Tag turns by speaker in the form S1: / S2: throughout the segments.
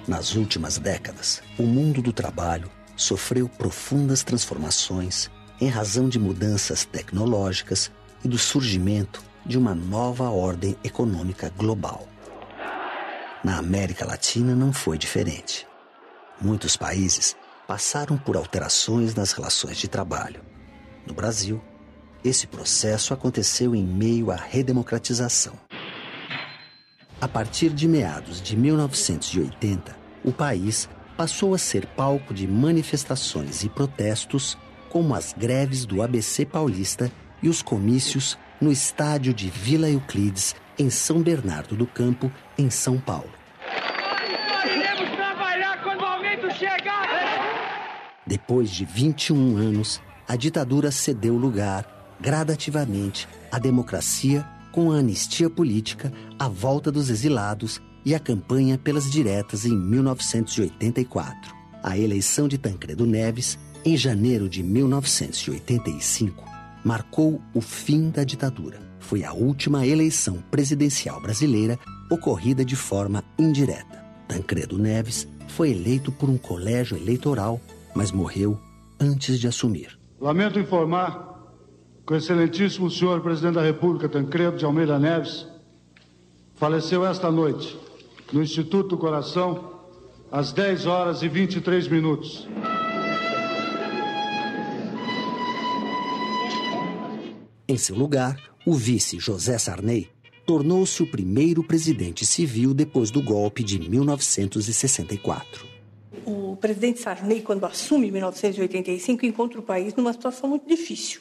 S1: Nas últimas décadas, o mundo do trabalho sofreu profundas transformações em razão de mudanças tecnológicas e do surgimento de uma nova ordem econômica global. Na América Latina não foi diferente. Muitos países passaram por alterações nas relações de trabalho. No Brasil, esse processo aconteceu em meio à redemocratização. A partir de meados de 1980, o país passou a ser palco de manifestações e protestos, como as greves do ABC Paulista e os comícios no estádio de Vila Euclides, em São Bernardo do Campo, em São Paulo.
S2: Nós iremos trabalhar quando o aumento chegar!
S1: Depois de 21 anos, a ditadura cedeu lugar, gradativamente, à democracia, com a anistia política, a volta dos exilados e a campanha pelas diretas em 1984. A eleição de Tancredo Neves, em janeiro de 1985, marcou o fim da ditadura. Foi a última eleição presidencial brasileira ocorrida de forma indireta. Tancredo Neves foi eleito por um colégio eleitoral, mas morreu antes de assumir.
S3: Lamento informar que o excelentíssimo senhor presidente da República, Tancredo de Almeida Neves, faleceu esta noite, no Instituto do Coração, às 10 horas e 23 minutos.
S1: Em seu lugar, o vice José Sarney tornou-se o primeiro presidente civil depois do golpe de 1964.
S4: O presidente Sarney, quando assume em 1985, encontra o país numa situação muito difícil.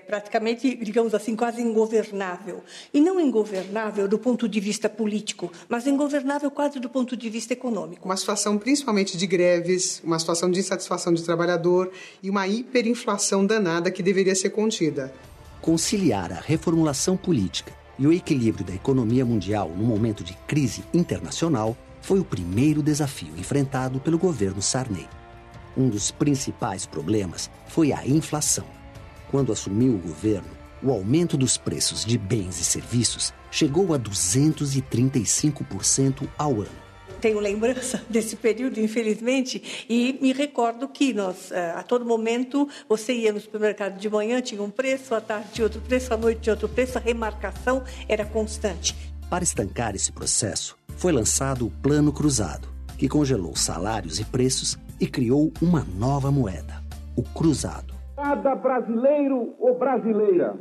S4: Praticamente, digamos assim, quase ingovernável. E não ingovernável do ponto de vista político, mas ingovernável quase do ponto de vista econômico.
S5: Uma situação principalmente de greves, uma situação de insatisfação de trabalhador e uma hiperinflação danada que deveria ser contida.
S1: Conciliar a reformulação política e o equilíbrio da economia mundial no momento de crise internacional foi o primeiro desafio enfrentado pelo governo Sarney. Um dos principais problemas foi a inflação. Quando assumiu o governo, o aumento dos preços de bens e serviços chegou a 235% ao ano.
S4: Tenho lembrança desse período, infelizmente, e me recordo que nós, a todo momento, você ia no supermercado de manhã, tinha um preço, à tarde tinha outro preço, à noite tinha outro preço, a remarcação era constante.
S1: Para estancar esse processo, foi lançado o Plano Cruzado, que congelou salários e preços e criou uma nova moeda, o cruzado.
S6: Cada brasileiro ou brasileira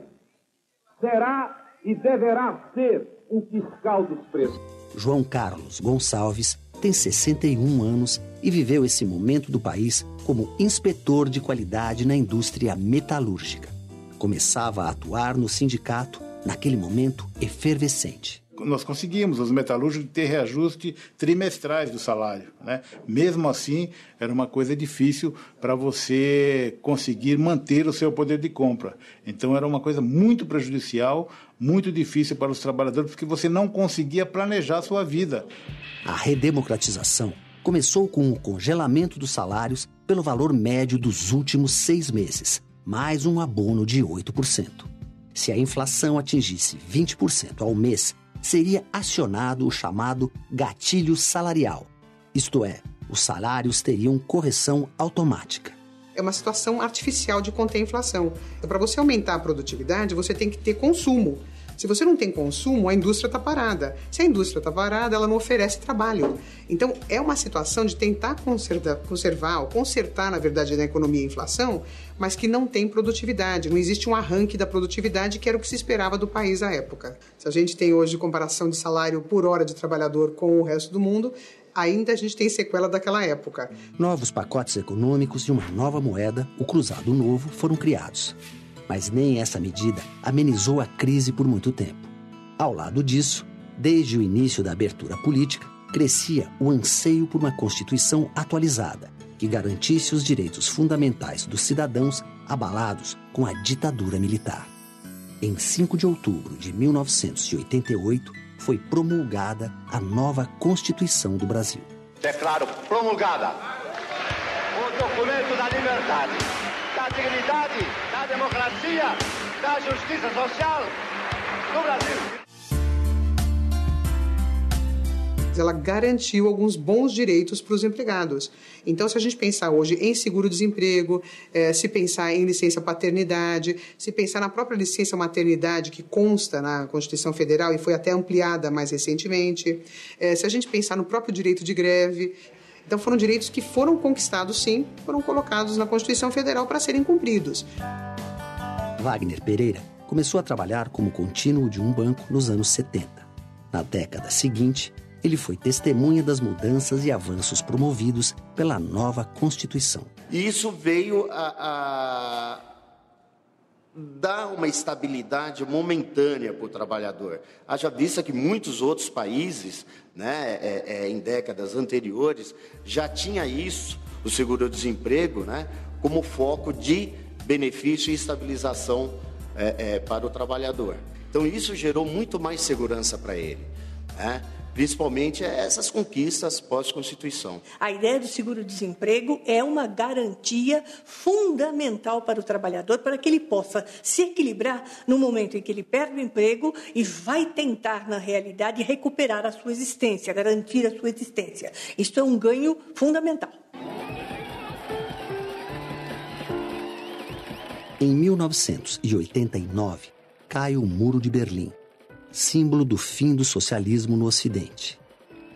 S6: será e deverá ser um fiscal dos preços.
S1: João Carlos Gonçalves tem 61 anos e viveu esse momento do país como inspetor de qualidade na indústria metalúrgica. Começava a atuar no sindicato, naquele momento efervescente.
S7: Nós conseguimos, os metalúrgicos, ter reajuste trimestrais do salário, né? Mesmo assim, era uma coisa difícil para você conseguir manter o seu poder de compra. Então, era uma coisa muito prejudicial, muito difícil para os trabalhadores, porque você não conseguia planejar a sua vida.
S1: A redemocratização começou com o congelamento dos salários pelo valor médio dos últimos 6 meses, mais um abono de 8%. Se a inflação atingisse 20% ao mês, seria acionado o chamado gatilho salarial. Isto é, os salários teriam correção automática.
S5: É uma situação artificial de conter a inflação. Então, para você aumentar a produtividade, você tem que ter consumo. Se você não tem consumo, a indústria está parada. Se a indústria está parada, ela não oferece trabalho. Então, é uma situação de tentar consertar, na verdade, na economia a inflação, mas que não tem produtividade. Não existe um arranque da produtividade, que era o que se esperava do país à época. Se a gente tem hoje comparação de salário por hora de trabalhador com o resto do mundo, ainda a gente tem sequela daquela época.
S1: Novos pacotes econômicos e uma nova moeda, o Cruzado Novo, foram criados. Mas nem essa medida amenizou a crise por muito tempo. Ao lado disso, desde o início da abertura política, crescia o anseio por uma Constituição atualizada, que garantisse os direitos fundamentais dos cidadãos abalados com a ditadura militar. Em 5 de outubro de 1988, foi promulgada a nova Constituição do Brasil.
S8: Declaro promulgada o documento da liberdade, da dignidade, da democracia, da justiça social no Brasil.
S5: ela garantiu alguns bons direitos para os empregados. Então, se a gente pensar hoje em seguro-desemprego, se pensar em licença paternidade, se pensar na própria licença maternidade que consta na Constituição Federal e foi até ampliada mais recentemente, se a gente pensar no próprio direito de greve, então foram direitos que foram conquistados, sim, foram colocados na Constituição Federal para serem cumpridos.
S1: Wagner Pereira começou a trabalhar como contínuo de um banco nos anos 70. Na década seguinte, ele foi testemunha das mudanças e avanços promovidos pela nova Constituição.
S9: E isso veio a dar uma estabilidade momentânea para o trabalhador. Haja vista que muitos outros países, né, em décadas anteriores, já tinha isso, o seguro-desemprego, né, como foco de benefício e estabilização para o trabalhador. Então, isso gerou muito mais segurança para ele, né? Principalmente essas conquistas pós-Constituição.
S4: A ideia do seguro-desemprego é uma garantia fundamental para o trabalhador, para que ele possa se equilibrar no momento em que ele perde o emprego e vai tentar, na realidade, recuperar a sua existência, garantir a sua existência. Isso é um ganho fundamental.
S1: Em 1989, cai o Muro de Berlim, símbolo do fim do socialismo no Ocidente.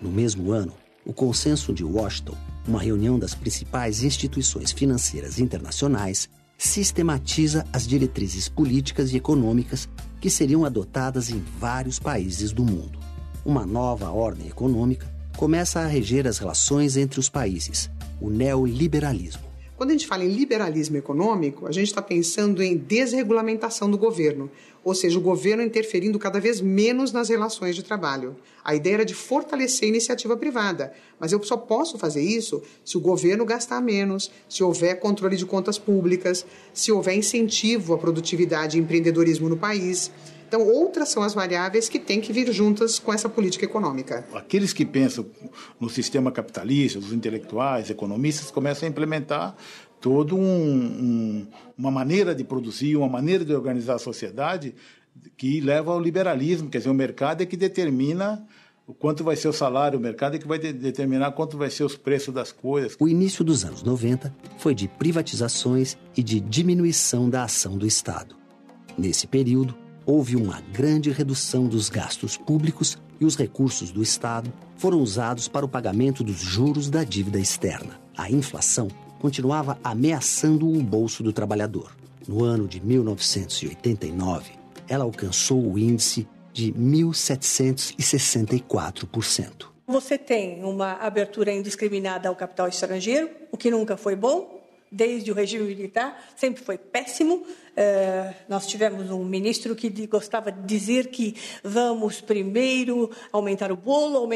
S1: No mesmo ano, o Consenso de Washington, uma reunião das principais instituições financeiras internacionais, sistematiza as diretrizes políticas e econômicas que seriam adotadas em vários países do mundo. Uma nova ordem econômica começa a reger as relações entre os países, o neoliberalismo.
S5: Quando a gente fala em liberalismo econômico, a gente está pensando em desregulamentação do governo, ou seja, o governo interferindo cada vez menos nas relações de trabalho. A ideia era de fortalecer a iniciativa privada, mas eu só posso fazer isso se o governo gastar menos, se houver controle de contas públicas, se houver incentivo à produtividade e empreendedorismo no país. Então, outras são as variáveis que têm que vir juntas com essa política econômica.
S7: Aqueles que pensam no sistema capitalista, os intelectuais, economistas, começam a implementar toda uma maneira de produzir, uma maneira de organizar a sociedade que leva ao liberalismo. Quer dizer, o mercado é que determina o quanto vai ser o salário, o mercado é que vai determinar quanto vai ser os preços das coisas.
S1: O início dos anos 90 foi de privatizações e de diminuição da ação do Estado. Nesse período, houve uma grande redução dos gastos públicos e os recursos do Estado foram usados para o pagamento dos juros da dívida externa. A inflação continuava ameaçando o bolso do trabalhador. No ano de 1989, ela alcançou o índice de 1.764%.
S4: Você tem uma abertura indiscriminada ao capital estrangeiro, o que nunca foi bom. Desde o regime militar, sempre foi péssimo. Nós tivemos um ministro que gostava de dizer que vamos primeiro aumentar o bolo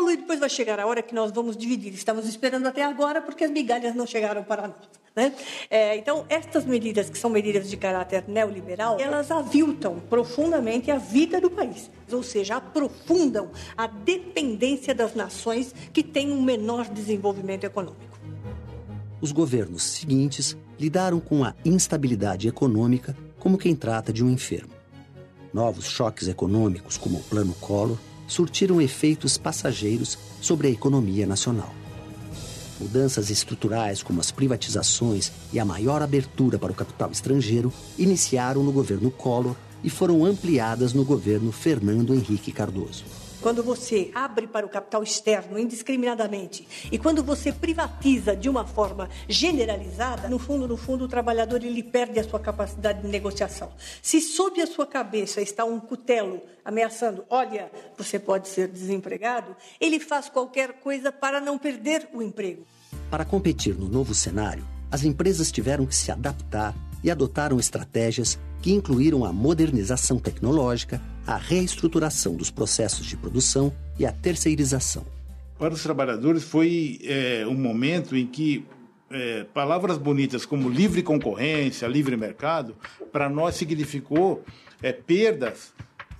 S4: e depois vai chegar a hora que nós vamos dividir. Estamos esperando até agora porque as migalhas não chegaram para nós, né? Então, estas medidas, que são medidas de caráter neoliberal, elas aviltam profundamente a vida do país, ou seja, aprofundam a dependência das nações que têm um menor desenvolvimento econômico.
S1: Os governos seguintes lidaram com a instabilidade econômica como quem trata de um enfermo. Novos choques econômicos, como o Plano Collor, surtiram efeitos passageiros sobre a economia nacional. Mudanças estruturais, como as privatizações e a maior abertura para o capital estrangeiro, iniciaram no governo Collor e foram ampliadas no governo Fernando Henrique Cardoso.
S4: Quando você abre para o capital externo indiscriminadamente e quando você privatiza de uma forma generalizada, no fundo, o trabalhador ele perde a sua capacidade de negociação. Se sob a sua cabeça está um cutelo ameaçando, olha, você pode ser desempregado, ele faz qualquer coisa para não perder o emprego.
S1: Para competir no novo cenário, as empresas tiveram que se adaptar e adotaram estratégias que incluíram a modernização tecnológica, a reestruturação dos processos de produção e a terceirização.
S7: Para os trabalhadores foi um momento em que palavras bonitas como livre concorrência, livre mercado, para nós significou perdas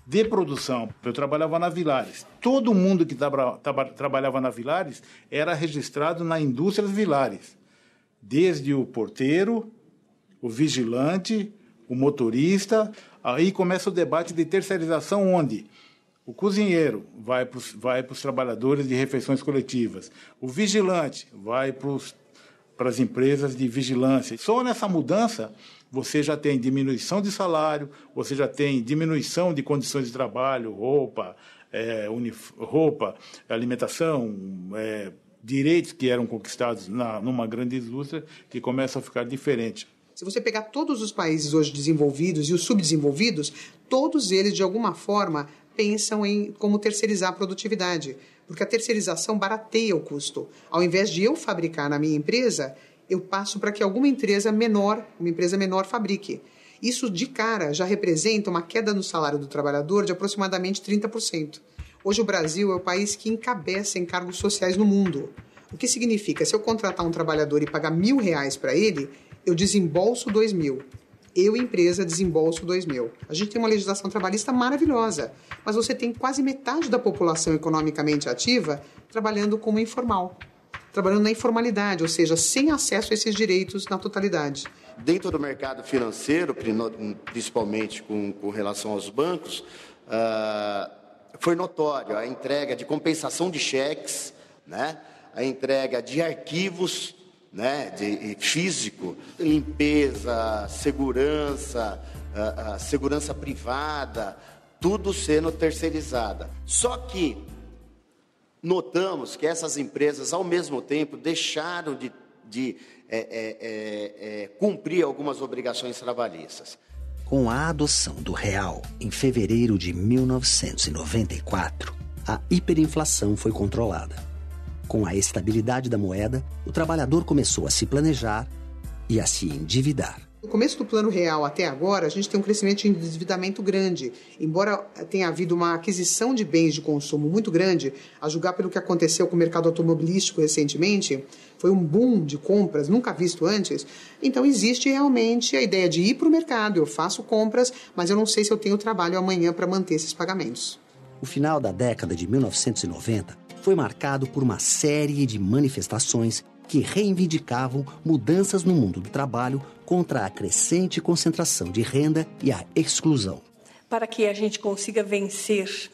S7: de produção. Eu trabalhava na Villares. Todo mundo que trabalhava na Villares era registrado na indústria Villares, desde o porteiro, o vigilante, o motorista. Aí começa o debate de terceirização, onde O cozinheiro vai para os trabalhadores de refeições coletivas. O vigilante vai para as empresas de vigilância. Só nessa mudança você já tem diminuição de salário, você já tem diminuição de condições de trabalho, roupa, alimentação, direitos que eram conquistados numa grande indústria que começam a ficar diferentes.
S5: Se você pegar todos os países hoje desenvolvidos e os subdesenvolvidos, todos eles, de alguma forma, pensam em como terceirizar a produtividade, porque a terceirização barateia o custo. Ao invés de eu fabricar na minha empresa, eu passo para que alguma empresa menor fabrique. Isso, de cara, já representa uma queda no salário do trabalhador de aproximadamente 30%. Hoje o Brasil é o país que encabeça em cargos sociais no mundo. O que significa, se eu contratar um trabalhador e pagar R$1.000 para ele, eu desembolso R$2.000. Eu, empresa, desembolso R$2.000. A gente tem uma legislação trabalhista maravilhosa, mas você tem quase metade da população economicamente ativa trabalhando como informal, trabalhando na informalidade, ou seja, sem acesso a esses direitos na totalidade.
S9: Dentro do mercado financeiro, principalmente com relação aos bancos, foi notório a entrega de compensação de cheques, né? A entrega de arquivos, né, de físico, limpeza, segurança privada, tudo sendo terceirizada. Só que notamos que essas empresas, ao mesmo tempo, deixaram de cumprir algumas obrigações trabalhistas.
S1: Com a adoção do real em fevereiro de 1994, a hiperinflação foi controlada. Com a estabilidade da moeda, o trabalhador começou a se planejar e a se endividar.
S5: No começo do Plano Real até agora, a gente tem um crescimento de endividamento grande. Embora tenha havido uma aquisição de bens de consumo muito grande, a julgar pelo que aconteceu com o mercado automobilístico recentemente, foi um boom de compras nunca visto antes. Então existe realmente a ideia de ir para o mercado, eu faço compras, mas eu não sei se eu tenho trabalho amanhã para manter esses pagamentos.
S1: O final da década de 1990 foi marcado por uma série de manifestações que reivindicavam mudanças no mundo do trabalho contra a crescente concentração de renda e a exclusão.
S4: Para que a gente consiga vencer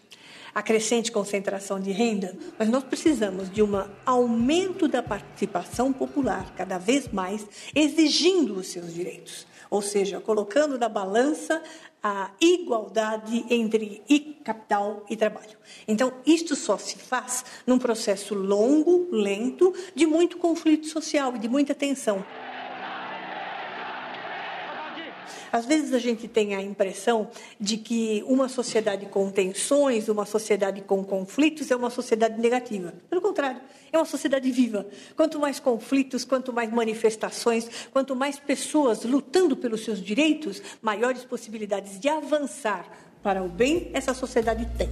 S4: a crescente concentração de renda, mas nós precisamos de um aumento da participação popular, cada vez mais, exigindo os seus direitos. Ou seja, colocando na balança a igualdade entre capital e trabalho. Então, isto só se faz num processo longo, lento, de muito conflito social e de muita tensão. Às vezes a gente tem a impressão de que uma sociedade com tensões, uma sociedade com conflitos é uma sociedade negativa. Pelo contrário, é uma sociedade viva. Quanto mais conflitos, quanto mais manifestações, quanto mais pessoas lutando pelos seus direitos, maiores possibilidades de avançar para o bem essa sociedade tem.